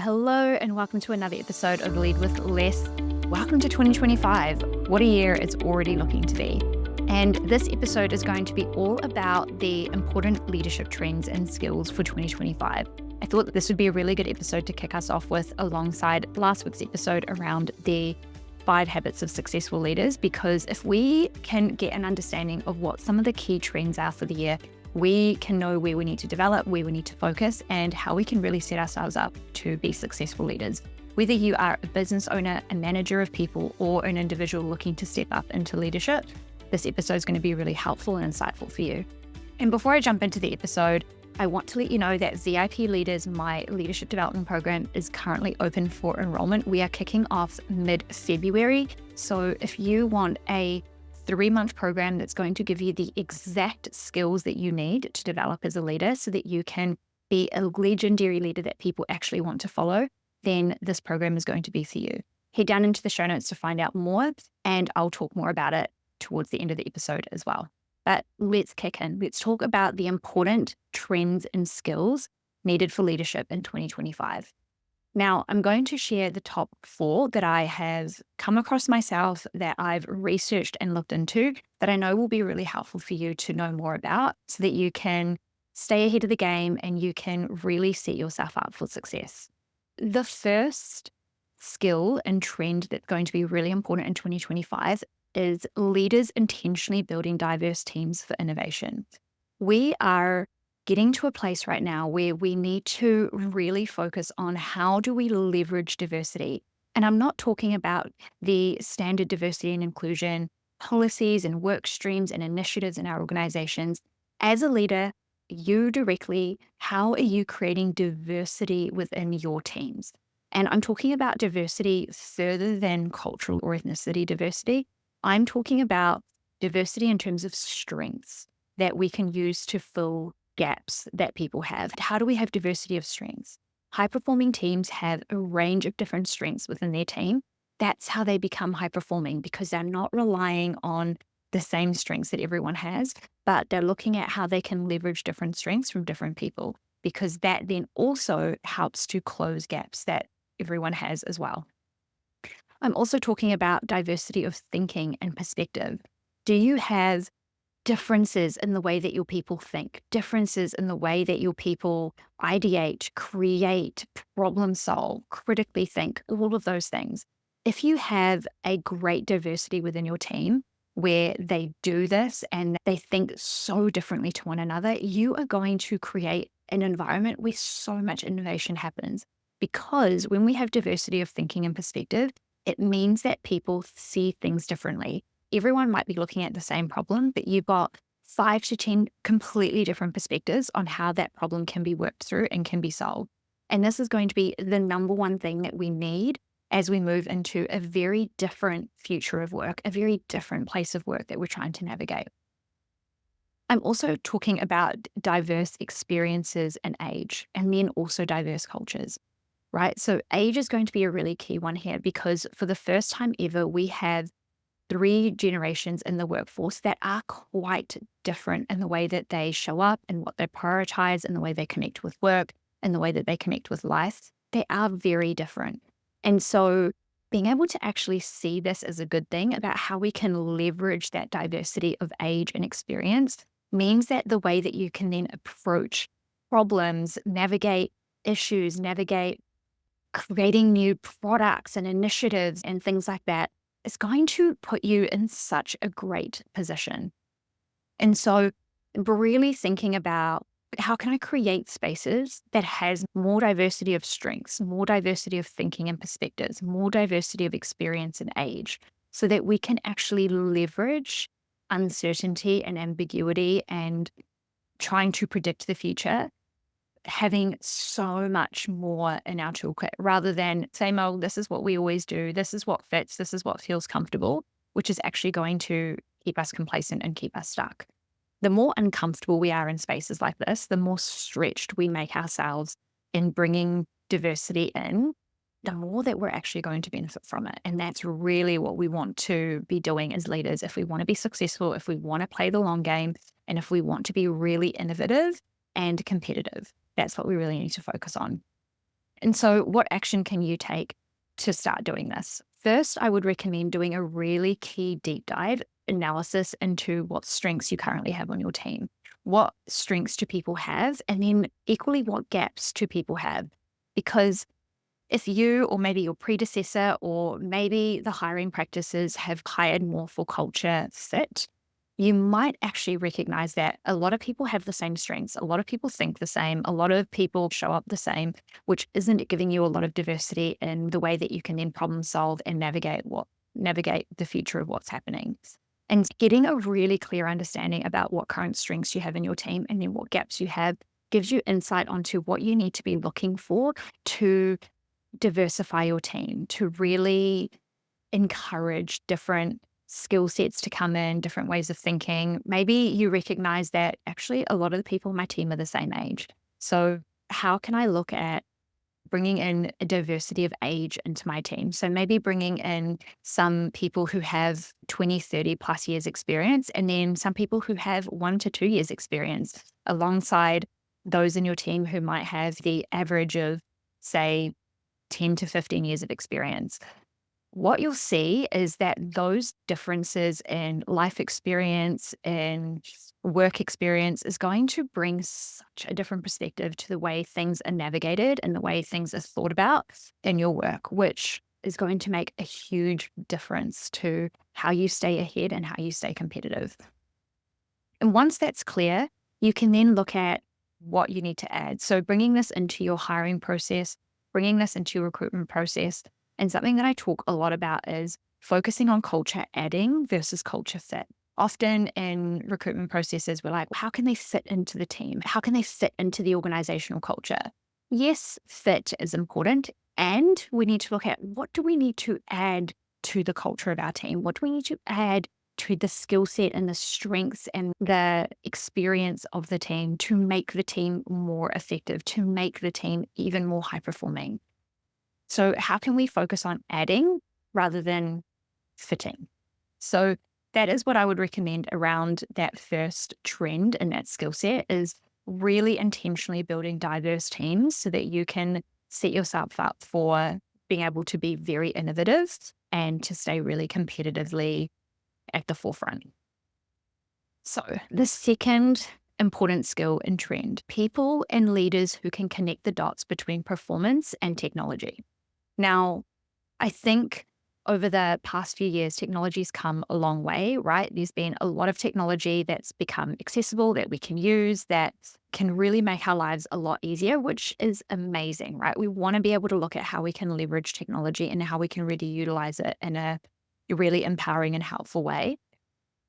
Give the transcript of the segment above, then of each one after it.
Hello and welcome to another episode of Lead with Less. Welcome to 2025. What a year it's already looking to be. And this episode is going to be all about the important leadership trends and skills for 2025. I thought that this would be a really good episode to kick us off with alongside last week's episode around the 5 habits of successful leaders, because if we can get an understanding of what some of the key trends are for the year, we can know where we need to develop, where we need to focus, and how we can really set ourselves up to be successful leaders. Whether you are a business owner, a manager of people, or an individual looking to step up into leadership, this episode is going to be really helpful and insightful for you. And before I jump into the episode, I want to let you know that VIP Leaders, my leadership development program, is currently open for enrollment. We are kicking off mid-February. So if you want a 3-month program that's going to give you the exact skills that you need to develop as a leader so that you can be a legendary leader that people actually want to follow, then this program is going to be for you. Head down into the show notes to find out more, and I'll talk more about it towards the end of the episode as well. But let's kick in. Let's talk about the important trends and skills needed for leadership in 2025. Now, I'm going to share the top 4 that I have come across myself, that I've researched and looked into, that I know will be really helpful for you to know more about so that you can stay ahead of the game and you can really set yourself up for success. The first skill and trend that's going to be really important in 2025 is leaders intentionally building diverse teams for innovation. We are getting to a place right now where we need to really focus on how do we leverage diversity. And I'm not talking about the standard diversity and inclusion policies and work streams and initiatives in our organizations. As a leader, you directly, how are you creating diversity within your teams? And I'm talking about diversity further than cultural or ethnicity diversity. I'm talking about diversity in terms of strengths that we can use to fill gaps that people have. How do we have diversity of strengths? High-performing teams have a range of different strengths within their team. That's how they become high-performing, because they're not relying on the same strengths that everyone has, but they're looking at how they can leverage different strengths from different people, because that then also helps to close gaps that everyone has as well. I'm also talking about diversity of thinking and perspective. Do you have differences in the way that your people think, differences in the way that your people ideate, create, problem solve, critically think, all of those things? If you have a great diversity within your team where they do this and they think so differently to one another, you are going to create an environment where so much innovation happens. Because when we have diversity of thinking and perspective, it means that people see things differently. Everyone might be looking at the same problem, but you've got 5 to 10 completely different perspectives on how that problem can be worked through and can be solved. And this is going to be the number one thing that we need as we move into a very different future of work, a very different place of work that we're trying to navigate. I'm also talking about diverse experiences and age, and then also diverse cultures, right? So age is going to be a really key one here, because for the first time ever, we have 3 generations in the workforce that are quite different in the way that they show up and what they prioritize and the way they connect with work and the way that they connect with life. They are very different. And so being able to actually see this as a good thing about how we can leverage that diversity of age and experience means that the way that you can then approach problems, navigate issues, navigate creating new products and initiatives and things like that, is going to put you in such a great position. And so really thinking about how can I create spaces that has more diversity of strengths, more diversity of thinking and perspectives, more diversity of experience and age, so that we can actually leverage uncertainty and ambiguity and trying to predict the future, having so much more in our toolkit rather than same old, this is what we always do, this is what fits, this is what feels comfortable, which is actually going to keep us complacent and keep us stuck. The more uncomfortable we are in spaces like this, the more stretched we make ourselves in bringing diversity in, the more that we're actually going to benefit from it. And that's really what we want to be doing as leaders. If we want to be successful, if we want to play the long game, and if we want to be really innovative and competitive, that's what we really need to focus on. And so what action can you take to start doing this? First, I would recommend doing a really key deep dive analysis into what strengths you currently have on your team. What strengths do people have? And then equally, what gaps do people have? Because if you or maybe your predecessor or maybe the hiring practices have hired more for culture fit, you might actually recognize that a lot of people have the same strengths. A lot of people think the same. A lot of people show up the same, which isn't giving you a lot of diversity in the way that you can then problem solve and navigate the future of what's happening. And getting a really clear understanding about what current strengths you have in your team and then what gaps you have gives you insight onto what you need to be looking for to diversify your team, to really encourage different skill sets to come in, different ways of thinking. Maybe you recognize that actually a lot of the people in my team are the same age. So how can I look at bringing in a diversity of age into my team? So maybe bringing in some people who have 20, 30 plus years experience, and then some people who have 1 to 2 years experience alongside those in your team who might have the average of, say, 10 to 15 years of experience. What you'll see is that those differences in life experience and work experience is going to bring such a different perspective to the way things are navigated and the way things are thought about in your work, which is going to make a huge difference to how you stay ahead and how you stay competitive. And once that's clear, you can then look at what you need to add. So bringing this into your hiring process, bringing this into your recruitment process. And something that I talk a lot about is focusing on culture adding versus culture fit. Often in recruitment processes, we're like, how can they fit into the team? How can they fit into the organizational culture? Yes, fit is important. And we need to look at what do we need to add to the culture of our team? What do we need to add to the skill set and the strengths and the experience of the team to make the team more effective, to make the team even more high performing? So how can we focus on adding rather than fitting? So that is what I would recommend around that first trend in that skill set, is really intentionally building diverse teams so that you can set yourself up for being able to be very innovative and to stay really competitively at the forefront. So the second important skill and trend, people and leaders who can connect the dots between performance and technology. Now, I think over the past few years, technology's come a long way, right? There's been a lot of technology that's become accessible that we can use that can really make our lives a lot easier, which is amazing, right? We want to be able to look at how we can leverage technology and how we can really utilize it in a really empowering and helpful way.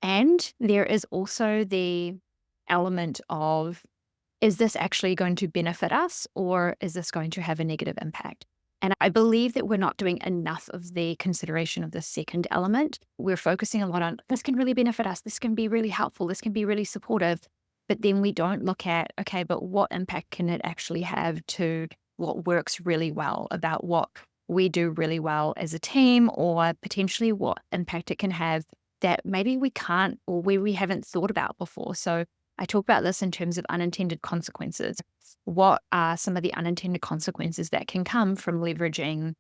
And there is also the element of, is this actually going to benefit us or is this going to have a negative impact? And I believe that we're not doing enough of the consideration of the second element. We're focusing a lot on this can really benefit us. This can be really helpful. This can be really supportive. But then we don't look at, okay, but what impact can it actually have to what works really well about what we do really well as a team, or potentially what impact it can have that maybe we can't or where we haven't thought about before. So I talk about this in terms of unintended consequences. What are some of the unintended consequences that can come from leveraging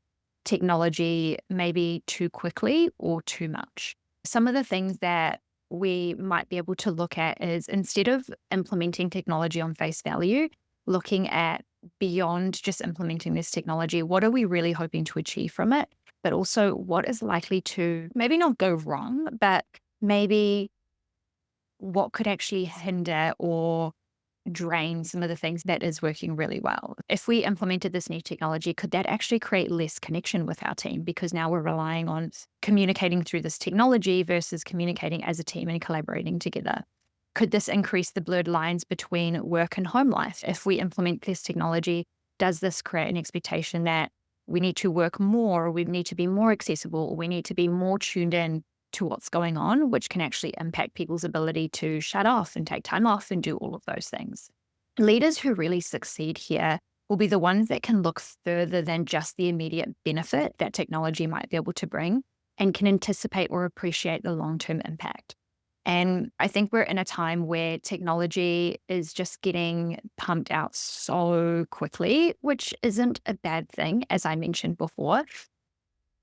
technology maybe too quickly or too much? Some of the things that we might be able to look at is, instead of implementing technology on face value, looking at beyond just implementing this technology, what are we really hoping to achieve from it? But also what is likely to maybe not go wrong, but maybe what could actually hinder or drain some of the things that is working really well. If we implemented this new technology, could that actually create less connection with our team? Because now we're relying on communicating through this technology versus communicating as a team and collaborating together. Could this increase the blurred lines between work and home life? If we implement this technology, does this create an expectation that we need to work more, or we need to be more accessible, or we need to be more tuned in to what's going on, which can actually impact people's ability to shut off and take time off and do all of those things? Leaders who really succeed here will be the ones that can look further than just the immediate benefit that technology might be able to bring and can anticipate or appreciate the long-term impact. And I think we're in a time where technology is just getting pumped out so quickly, which isn't a bad thing, as I mentioned before.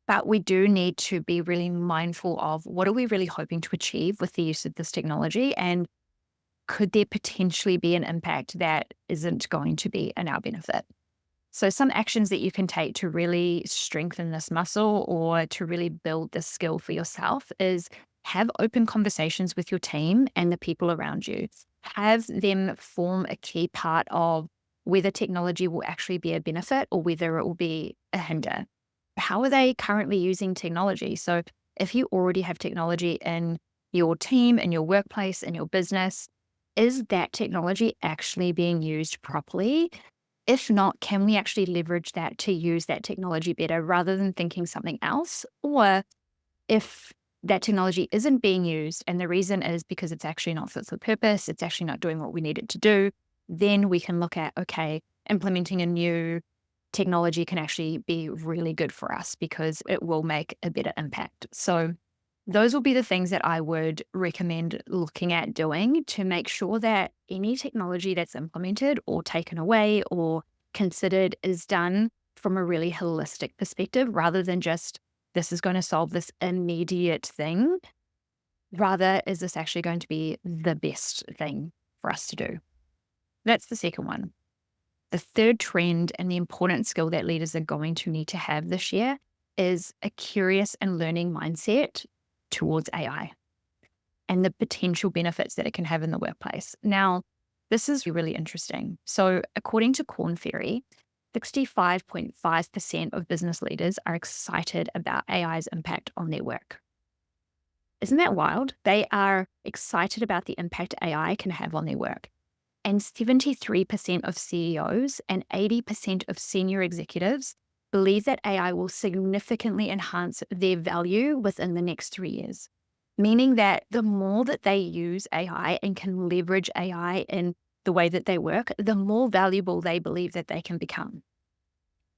But we do need to be really mindful of what are we really hoping to achieve with the use of this technology? And could there potentially be an impact that isn't going to be in our benefit? So, some actions that you can take to really strengthen this muscle or to really build this skill for yourself is have open conversations with your team and the people around you. Have them form a key part of whether technology will actually be a benefit or whether it will be a hinder. How are they currently using technology? So, if you already have technology in your team, in your workplace, in your business, is that technology actually being used properly? If not, can we actually leverage that to use that technology better rather than thinking something else? Or if that technology isn't being used and the reason is because it's actually not fit for purpose, it's actually not doing what we need it to do, then we can look at, okay, implementing a new technology can actually be really good for us because it will make a better impact. So those will be the things that I would recommend looking at doing to make sure that any technology that's implemented or taken away or considered is done from a really holistic perspective rather than just this is going to solve this immediate thing. Rather, is this actually going to be the best thing for us to do? That's the second one. The third trend and the important skill that leaders are going to need to have this year is a curious and learning mindset towards AI and the potential benefits that it can have in the workplace. Now, this is really interesting. So, according to Korn Ferry, 65.5% of business leaders are excited about AI's impact on their work. Isn't that wild? They are excited about the impact AI can have on their work. And 73% of CEOs and 80% of senior executives believe that AI will significantly enhance their value within the next 3 years. Meaning that the more that they use AI and can leverage AI in the way that they work, the more valuable they believe that they can become.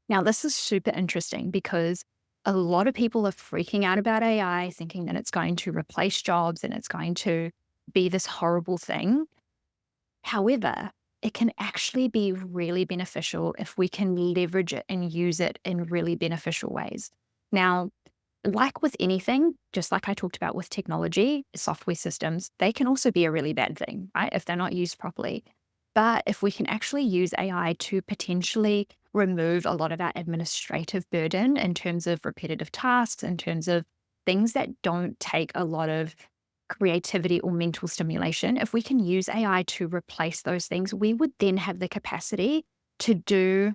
Now, this is super interesting because a lot of people are freaking out about AI, thinking that it's going to replace jobs and it's going to be this horrible thing. However, it can actually be really beneficial if we can leverage it and use it in really beneficial ways. Now, like with anything, just like I talked about with technology, software systems, they can also be a really bad thing, right? If they're not used properly. But if we can actually use AI to potentially remove a lot of our administrative burden in terms of repetitive tasks, in terms of things that don't take a lot of creativity or mental stimulation, if we can use AI to replace those things, we would then have the capacity to do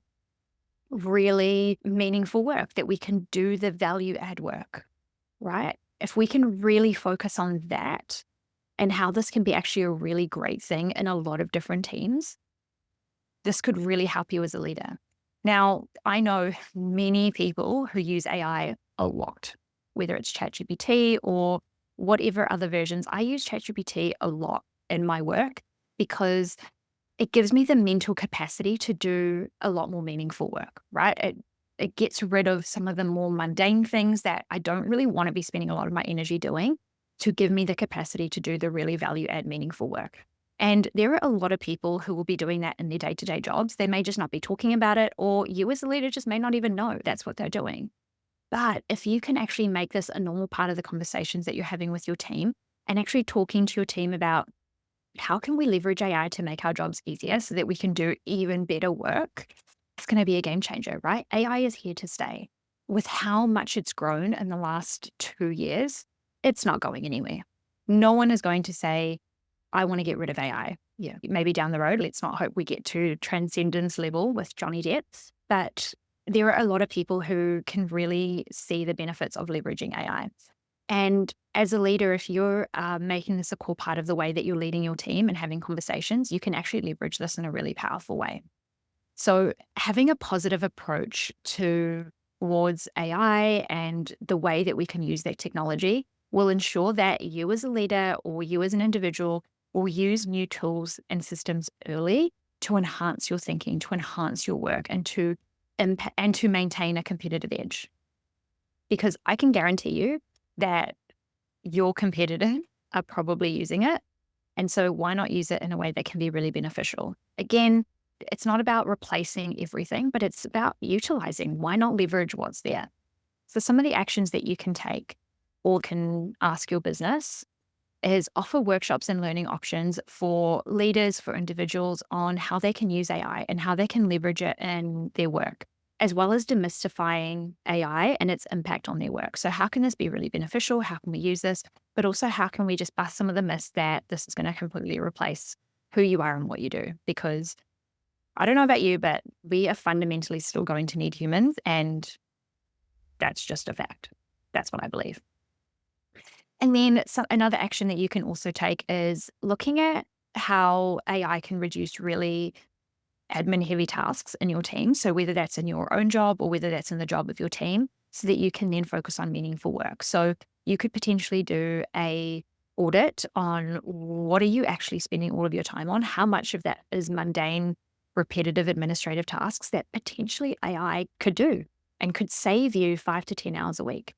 really meaningful work, that we can do the value add work, right? If we can really focus on that and how this can be actually a really great thing in a lot of different teams, this could really help you as a leader. Now, I know many people who use AI a lot, whether it's ChatGPT or whatever other versions. I use ChatGPT a lot in my work because it gives me the mental capacity to do a lot more meaningful work, right? It gets rid of some of the more mundane things that I don't really want to be spending a lot of my energy doing to give me the capacity to do the really value add meaningful work. And there are a lot of people who will be doing that in their day-to-day jobs. They may just not be talking about it, or you as a leader just may not even know that's what they're doing. But if you can actually make this a normal part of the conversations that you're having with your team and actually talking to your team about how can we leverage AI to make our jobs easier so that we can do even better work, it's going to be a game changer, right? AI is here to stay. With how much it's grown in the last 2 years, it's not going anywhere. No one is going to say, I want to get rid of AI. Yeah, maybe down the road, let's not hope we get to transcendence level with Johnny Depp. But there are a lot of people who can really see the benefits of leveraging AI. And as a leader, if you're making this a core part of the way that you're leading your team and having conversations, you can actually leverage this in a really powerful way. So having a positive approach towards AI and the way that we can use that technology will ensure that you as a leader or you as an individual will use new tools and systems early to enhance your thinking, to enhance your work, and to maintain a competitive edge. Because I can guarantee you that your competitor are probably using it. And so why not use it in a way that can be really beneficial? Again, it's not about replacing everything, but it's about utilizing. Why not leverage what's there? So some of the actions that you can take or can ask your business is offer workshops and learning options for leaders, for individuals on how they can use AI and how they can leverage it in their work, as well as demystifying AI and its impact on their work. So how can this be really beneficial? How can we use this? But also how can we just bust some of the myths that this is going to completely replace who you are and what you do? Because I don't know about you, but we are fundamentally still going to need humans, and that's just a fact. That's what I believe. And then another action that you can also take is looking at how AI can reduce really admin heavy tasks in your team. So whether that's in your own job or whether that's in the job of your team, so that you can then focus on meaningful work. So you could potentially do a audit on what are you actually spending all of your time on? How much of that is mundane, repetitive administrative tasks that potentially AI could do and could save you 5 to 10 hours a week.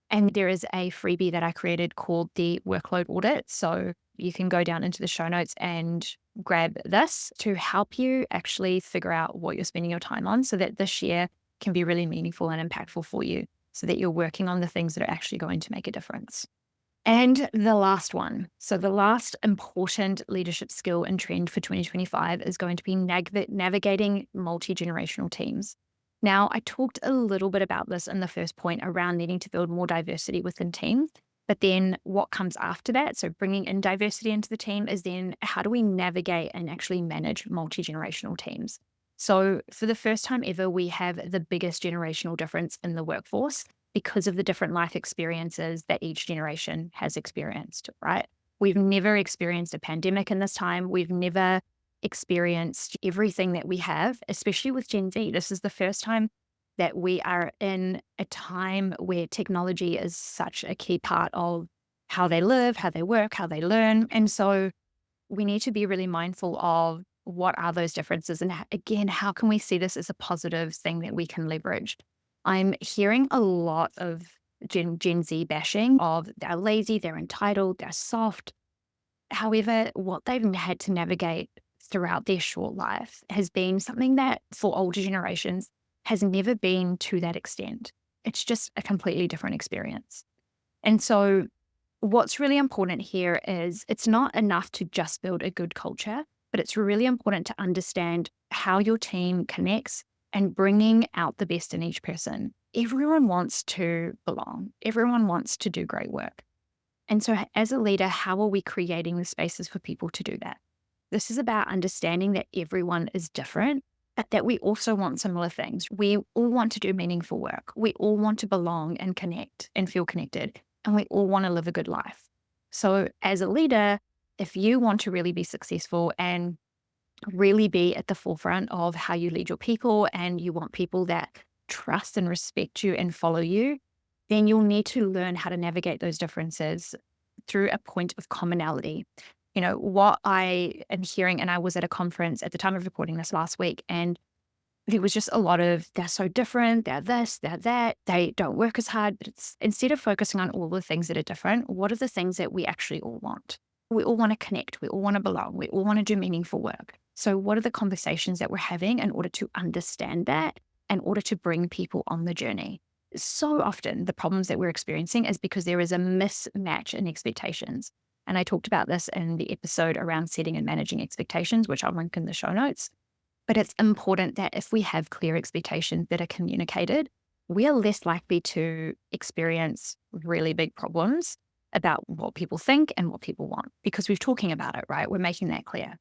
And there is a freebie that I created called the workload audit. So you can go down into the show notes and grab this to help you actually figure out what you're spending your time on so that this year can be really meaningful and impactful for you, so that you're working on the things that are actually going to make a difference. And the last one. So the last important leadership skill and trend for 2025 is going to be navigating multi-generational teams. Now, I talked a little bit about this in the first point around needing to build more diversity within teams. But then what comes after that, so bringing in diversity into the team, is then how do we navigate and actually manage multi-generational teams? So for the first time ever, we have the biggest generational difference in the workforce because of the different life experiences that each generation has experienced, right? We've never experienced a pandemic in this time. We've never experienced everything that we have, especially with Gen Z. This is the first time that we are in a time where technology is such a key part of how they live, how they work, how they learn. And so we need to be really mindful of what are those differences. And again, how can we see this as a positive thing that we can leverage? I'm hearing a lot of Gen Z bashing of they're lazy, they're entitled, they're soft. However, what they've had to navigate throughout their short life has been something that for older generations has never been to that extent. It's just a completely different experience. And so what's really important here is it's not enough to just build a good culture, but it's really important to understand how your team connects and bringing out the best in each person. Everyone wants to belong. Everyone wants to do great work. And so as a leader, how are we creating the spaces for people to do that? This is about understanding that everyone is different, but that we also want similar things. We all want to do meaningful work. We all want to belong and connect and feel connected. And we all want to live a good life. So as a leader, if you want to really be successful and really be at the forefront of how you lead your people, and you want people that trust and respect you and follow you, then you'll need to learn how to navigate those differences through a point of commonality. You know, what I am hearing, and I was at a conference at the time of recording this last week, and there was just a lot of, they're so different, they're this, they're that, they don't work as hard. But it's, instead of focusing on all the things that are different, what are the things that we actually all want? We all want to connect. We all want to belong. We all want to do meaningful work. So what are the conversations that we're having in order to understand that, in order to bring people on the journey? So often the problems that we're experiencing is because there is a mismatch in expectations. And I talked about this in the episode around setting and managing expectations, which I'll link in the show notes. But it's important that if we have clear expectations that are communicated, we are less likely to experience really big problems about what people think and what people want, because we're talking about it, right? We're making that clear.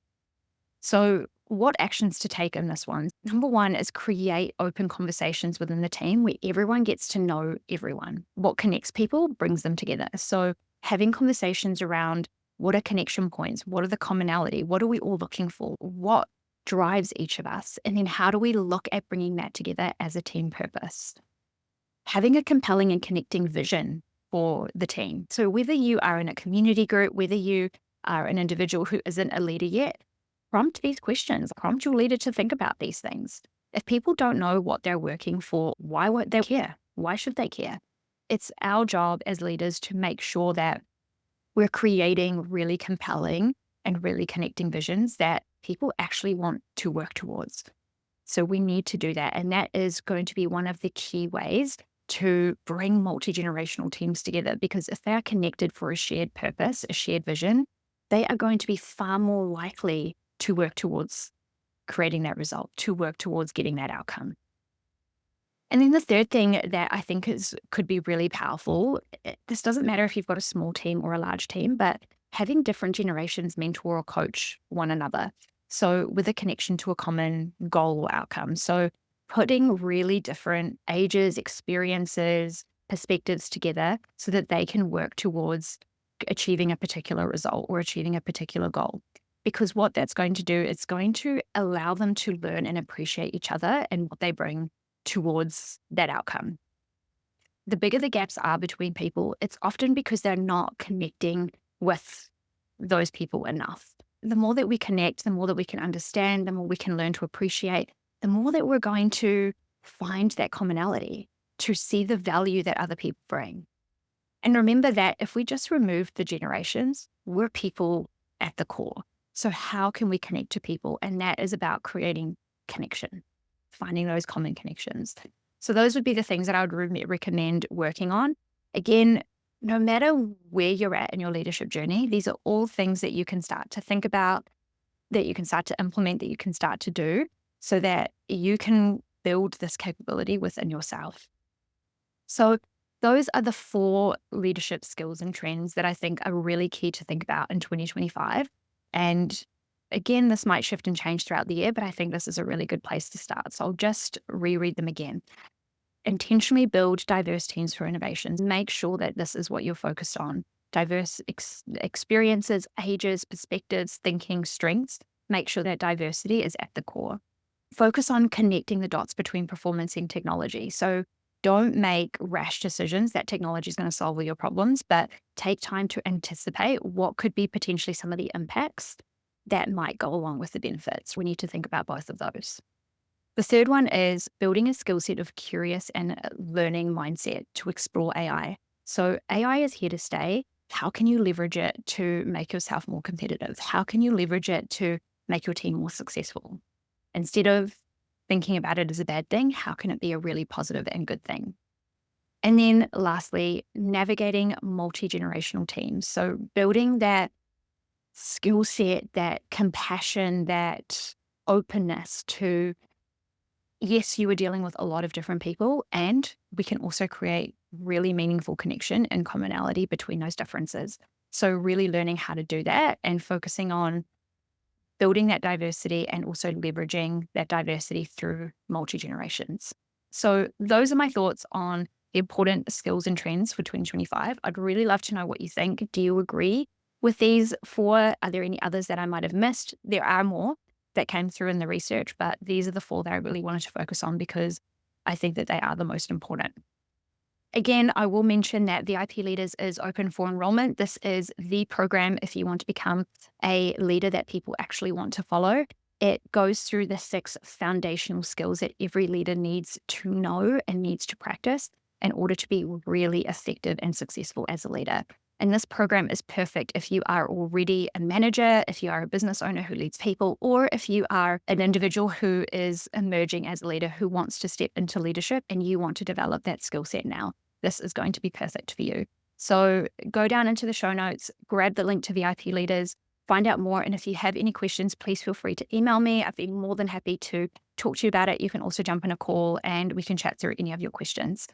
So what actions to take in this one? Number one is create open conversations within the team where everyone gets to know everyone. What connects people brings them together. So having conversations around what are connection points? What are the commonality? What are we all looking for? What drives each of us? And then how do we look at bringing that together as a team purpose? Having a compelling and connecting vision for the team. So whether you are in a community group, whether you are an individual who isn't a leader yet, prompt these questions, prompt your leader to think about these things. If people don't know what they're working for, why won't they care? Why should they care? It's our job as leaders to make sure that we're creating really compelling and really connecting visions that people actually want to work towards. So we need to do that. And that is going to be one of the key ways to bring multi-generational teams together, because if they are connected for a shared purpose, a shared vision, they are going to be far more likely to work towards creating that result, to work towards getting that outcome. And then the third thing that I think could be really powerful, this doesn't matter if you've got a small team or a large team, but having different generations mentor or coach one another. So with a connection to a common goal or outcome. So putting really different ages, experiences, perspectives together so that they can work towards achieving a particular result or achieving a particular goal. Because what that's going to do, it's going to allow them to learn and appreciate each other and what they bring towards that outcome. The bigger the gaps are between people, it's often because they're not connecting with those people enough. The more that we connect, the more that we can understand, the more we can learn to appreciate, the more that we're going to find that commonality, to see the value that other people bring. And remember that if we just remove the generations, we're people at the core. So how can we connect to people? And that is about creating connection, finding those common connections. So those would be the things that I would recommend working on. Again, no matter where you're at in your leadership journey, these are all things that you can start to think about, that you can start to implement, that you can start to do so that you can build this capability within yourself. So those are the 4 leadership skills and trends that I think are really key to think about in 2025. And again, this might shift and change throughout the year, but I think this is a really good place to start. So I'll just reread them again. Intentionally build diverse teams for innovations. Make sure that this is what you're focused on. Diverse experiences, ages, perspectives, thinking, strengths. Make sure that diversity is at the core. Focus on connecting the dots between performance and technology. So don't make rash decisions that technology is going to solve all your problems, but take time to anticipate what could be potentially some of the impacts that might go along with the benefits. We need to think about both of those. The third one is building a skill set of curious and learning mindset to explore AI. So AI is here to stay. How can you leverage it to make yourself more competitive? How can you leverage it to make your team more successful? Instead of thinking about it as a bad thing, how can it be a really positive and good thing? And then lastly, navigating multi-generational teams. So building that skill set, that compassion, that openness to, yes, you are dealing with a lot of different people, and we can also create really meaningful connection and commonality between those differences. So really learning how to do that and focusing on building that diversity and also leveraging that diversity through multi-generations. So those are my thoughts on the important skills and trends for 2025. I'd really love to know what you think. Do you agree with these 4? Are there any others that I might have missed? There are more that came through in the research, but these are the 4 that I really wanted to focus on because I think that they are the most important. Again, I will mention that the IP Leaders is open for enrollment. This is the program if you want to become a leader that people actually want to follow. It goes through the 6 foundational skills that every leader needs to know and needs to practice in order to be really effective and successful as a leader. And this program is perfect if you are already a manager, if you are a business owner who leads people, or if you are an individual who is emerging as a leader who wants to step into leadership and you want to develop that skill set now. This is going to be perfect for you. So go down into the show notes, grab the link to VIP Leaders, find out more. And if you have any questions, please feel free to email me. I'd be more than happy to talk to you about it. You can also jump in a call and we can chat through any of your questions.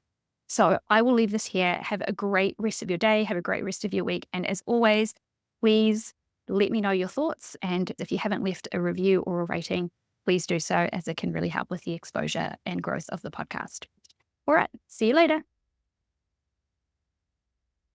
So I will leave this here. Have a great rest of your day. Have a great rest of your week. And as always, please let me know your thoughts. And if you haven't left a review or a rating, please do so, as it can really help with the exposure and growth of the podcast. All right. See you later.